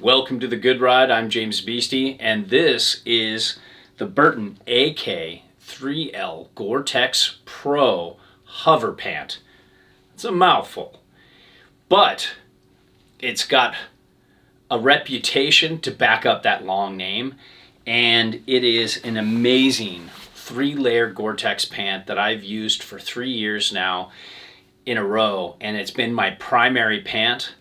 Welcome to the Good Ride. I'm James Beastie, and this is the Burton AK3L Gore Tex Pro Hover Pant. It's a mouthful, but it's got a reputation to back up that long name, and it is an amazing 3-layer Gore Tex pant that I've used for 3 years now in a row, and it's been my primary pant.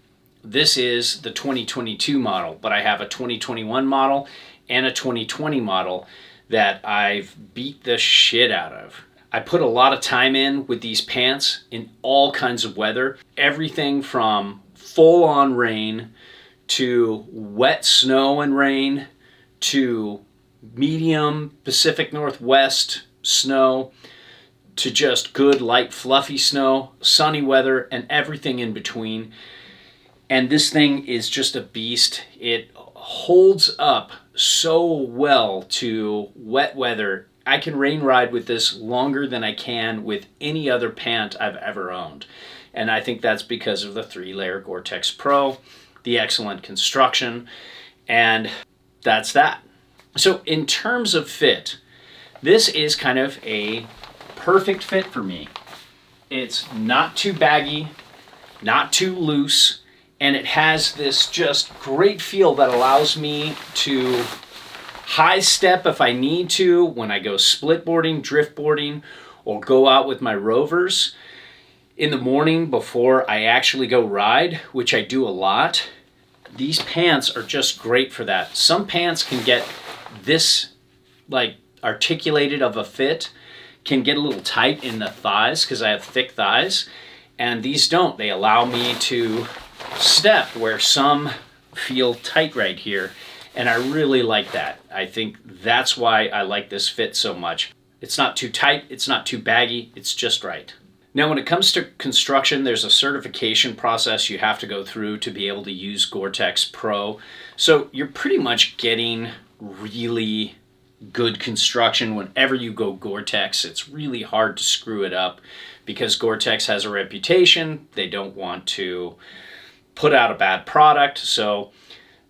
This is the 2022 model, but I have a 2021 model and a 2020 model that I've beat the shit out of. I put a lot of time in with these pants in all kinds of weather. Everything from full-on rain to wet snow and rain to medium Pacific Northwest snow to just good light fluffy snow, sunny weather, and everything in between. And this thing is just a beast. It holds up so well to wet weather. I can rain ride with this longer than I can with any other pant I've ever owned. And I think that's because of the 3-layer Gore Tex Pro, the excellent construction, and that's that. So in terms of fit, this is kind of a perfect fit for me. It's not too baggy, not too loose, and it has this just great feel that allows me to high step if I need to when I go split boarding, drift boarding, or go out with my rovers in the morning before I actually go ride, which I do a lot. These pants are just great for that. Some pants can get this like articulated of a fit, can get a little tight in the thighs because I have thick thighs, and these don't. They allow me to step where some feel tight right here, and I really like that. I think that's why I like this fit so much. It's not too tight, it's not too baggy, it's just right. Now when it comes to construction, there's a certification process you have to go through to be able to use Gore Tex Pro. So you're pretty much getting really good construction whenever you go Gore Tex. It's really hard to screw it up because Gore Tex has a reputation. They don't want to put out a bad product, so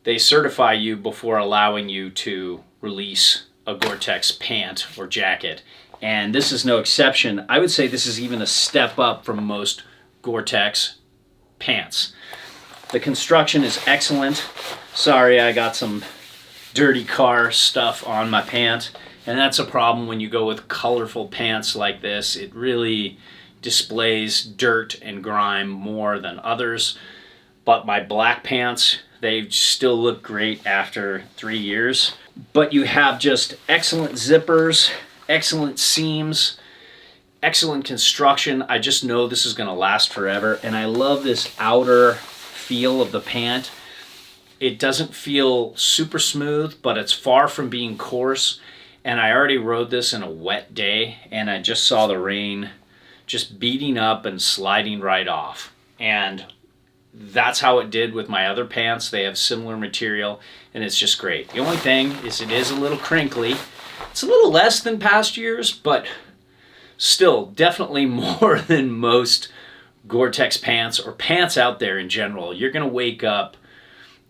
they certify you before allowing you to release a Gore Tex pant or jacket. And this is no exception. I would say this is even a step up from most Gore Tex pants. The construction is excellent. Sorry, I got some dirty car stuff on my pant, and that's a problem when you go with colorful pants like this. It really displays dirt and grime more than others. But my black pants, they still look great after 3 years. But you have just excellent zippers, excellent seams, excellent construction. I just know this is going to last forever. And I love this outer feel of the pant. It doesn't feel super smooth, but it's far from being coarse. And I already rode this in a wet day, and I just saw the rain just beating up and sliding right off. And that's how it did with my other pants. They have similar material, and it's just great. The only thing is it is a little crinkly. It's a little less than past years, but still definitely more than most Gore Tex pants or pants out there in general. You're going to wake up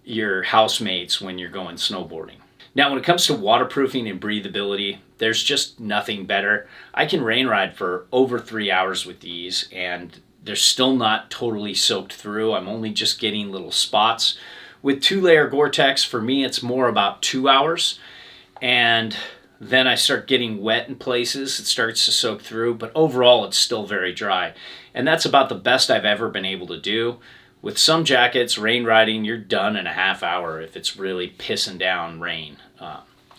your housemates when you're going snowboarding. Now, when it comes to waterproofing and breathability, there's just nothing better. I can rain ride for over 3 hours with these, and they're still not totally soaked through. I'm only just getting little spots. With 2-layer Gore Tex, for me, it's more about 2 hours. And then I start getting wet in places. It starts to soak through, but overall, it's still very dry. And that's about the best I've ever been able to do. With some jackets, rain riding, you're done in a half hour if it's really pissing down rain.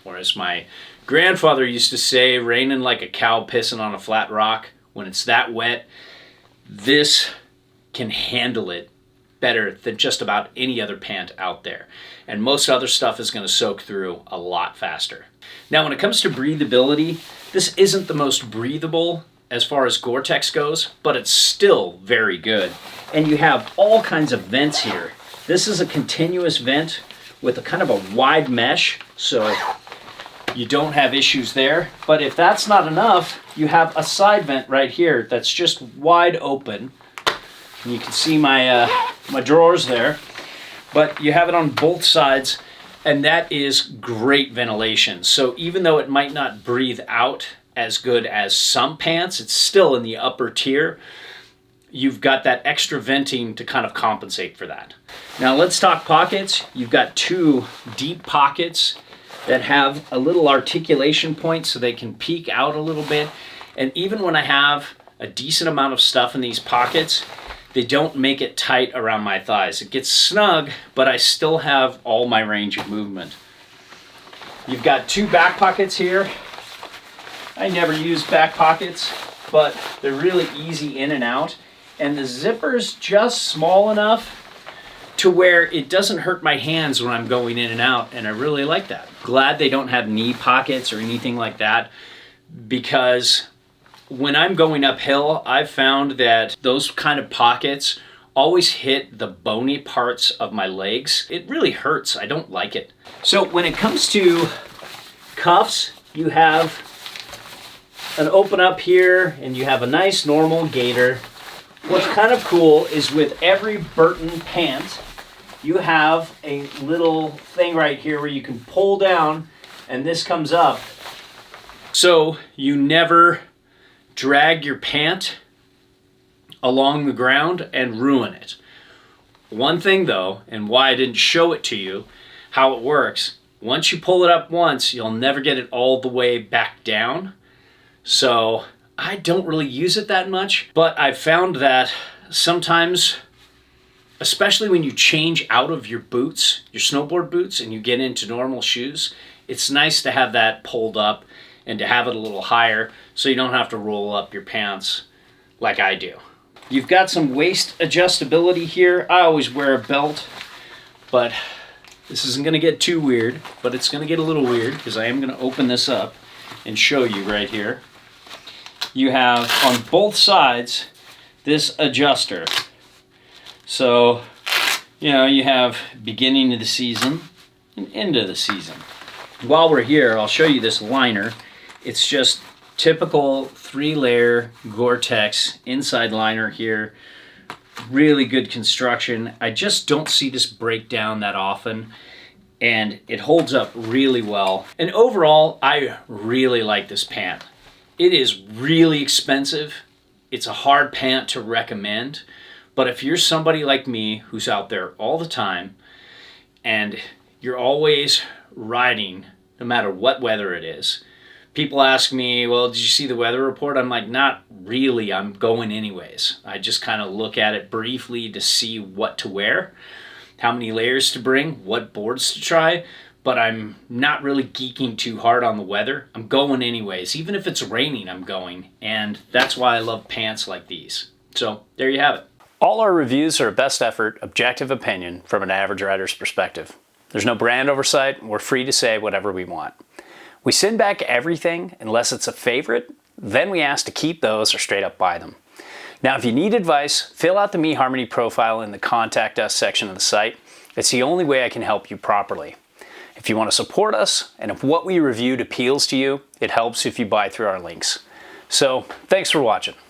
Whereas my grandfather used to say, raining like a cow pissing on a flat rock. When it's that wet, this can handle it better than just about any other pant out there. And most other stuff is going to soak through a lot faster. Now, when it comes to breathability, this isn't the most breathable as far as Gore Tex goes, but it's still very good. And you have all kinds of vents here. This is a continuous vent with a kind of a wide mesh, so you don't have issues there. But if that's not enough, you have a side vent right here that's just wide open. And you can see my my drawers there. but you have it on both sides, and that is great ventilation. So even though it might not breathe out as good as some pants, it's still in the upper tier. You've got that extra venting to kind of compensate for that. Now let's talk pockets. You've got two deep pockets that have a little articulation point so they can peek out a little bit. And even when I have a decent amount of stuff in these pockets, they don't make it tight around my thighs. It gets snug, but I still have all my range of movement. You've got two back pockets here. I never use back pockets, but they're really easy in and out. And the zipper's just small enough to where it doesn't hurt my hands when I'm going in and out, and I really like that. Glad they don't have knee pockets or anything like that, because when I'm going uphill, I've found that those kind of pockets always hit the bony parts of my legs. It really hurts. I don't like it. So when it comes to cuffs, you have an open up here, and you have a nice normal Gator. What's kind of cool is with every Burton pant, you have a little thing right here where you can pull down and this comes up. So you never drag your pant along the ground and ruin it. One thing though, and why I didn't show it to you, how it works, once you pull it up once, you'll never get it all the way back down. So I don't really use it that much, but I've found that sometimes, especially when you change out of your boots, your snowboard boots, and you get into normal shoes, it's nice to have that pulled up and to have it a little higher so you don't have to roll up your pants like I do. You've got some waist adjustability here. I always wear a belt, but this isn't gonna get too weird, but it's gonna get a little weird because I am gonna open this up and show you right here. You have on both sides this adjuster. So, you know, you have beginning of the season and end of the season. While we're here, I'll show you this liner. It's just typical 3-layer Gore Tex inside liner here. Really good construction. I just don't see this break down that often, and it holds up really well. And overall, I really like this pant. It is really expensive. It's a hard pant to recommend, but if you're somebody like me who's out there all the time and you're always riding, no matter what weather it is, people ask me, well, did you see the weather report? I'm like, not really, I'm going anyways. I just kind of look at it briefly to see what to wear, how many layers to bring, what boards to try, but I'm not really geeking too hard on the weather. I'm going anyways. Even if it's raining, I'm going, and that's why I love pants like these. So there you have it. All our reviews are a best effort, objective opinion from an average rider's perspective. There's no brand oversight, and we're free to say whatever we want. We send back everything unless it's a favorite, then we ask to keep those or straight up buy them. Now, if you need advice, fill out the Me Harmony profile in the Contact Us section of the site. It's the only way I can help you properly. If you want to support us, and if what we reviewed appeals to you, it helps if you buy through our links. So, thanks for watching.